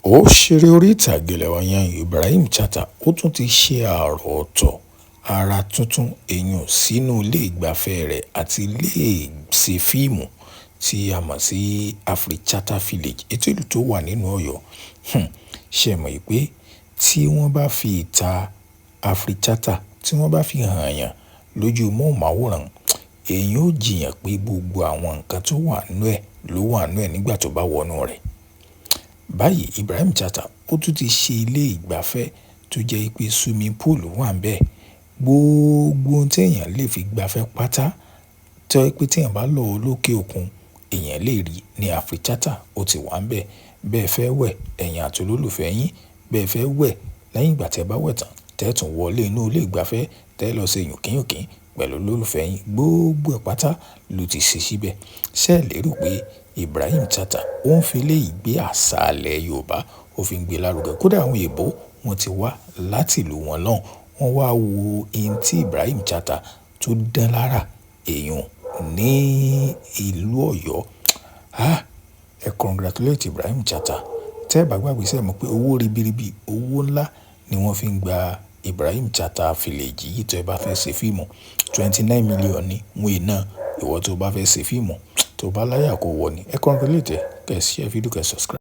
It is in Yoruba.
Òṣèré orí ìtàgé lẹ́wọ̀n yẹn Ibrahim Chatta ó tún ti ṣe àrà ọ̀tọ̀ àrà tuntun èèyàn sínú ilé ìgbafẹ́ rẹ̀ àti ilé ìṣe fíìmù tí a mọ̀ sí AfriChatta Village ètò ìlú tó wà nínú Ọ̀yọ́. Ṣé ẹ mọ̀ pé tí wọ́n bá fi ìta AfriChatta tí wọ́n bá fi hàn yàn lójú móhùnmáwòrán, èèyàn ó jiyàn pé gbogbo àwọn nǹkan tó wà nínú ẹ̀ ló wà nínú ẹ̀ nígbà tó bá wọnú rẹ̀. Báyìí Ibrahim Chatta ó tún ti ṣe ilé ìgbafẹ́ tó jẹ́ pé swimming pool wà níbẹ̀. Gbogbo ohun tí èèyàn lè fi gbafẹ́ pátá tó jẹ́ pé tí èèyàn bá lọ lókè òkun èèyàn lè rí ní AfriChatta ó ti wà níbẹ̀. Bẹ́ẹ̀ fẹ́ wẹ̀ ẹ̀yin àti olólùfẹ́ yín, bẹ́ẹ̀ fẹ́ wẹ̀ lẹ́yìn ìgbà tí ẹ bá wẹ̀ tán tẹ́ tún wọlé inú ilé ìgbafẹ́ tẹ́ lọ ṣe yùnkíyùnkín pẹ̀lú olólùfẹ́ yín, gbogbo ẹ̀ pátá ló ti ṣe síbẹ̀. Ṣé ẹ lérò pé Ibrahim Chatta ó ń fi ilé ìgbé àṣà ilẹ̀ Yorùbá ó fi ń gbé lárugẹ? Kódà àwọn èèbó wọ́n ti wá láti ìlú wọn lọ́hùn, wọ́n wá wo ohun tí Ibrahim Chatta tó dán lára èèyàn ní ìlú Ọ̀yọ́. Ẹ congratulate Ibrahim Chatta. Tẹ́ ẹ bá gbàgbé ṣé ẹ mọ̀ pé owó ribiribi owó ńlá ni wọ́n fi ń gba Ibrahim Chatta Village yìí tó ẹ bá fẹ́ ṣe fíìmù. 29 million ni wọ́n iná ìwọ tó bá fẹ́ ṣe fíìmù tó bá láyà kó wọ̀ ni. Ẹ congratulate ẹ, kẹ́ ẹ share fídíò, kẹ́ ẹ subscribe.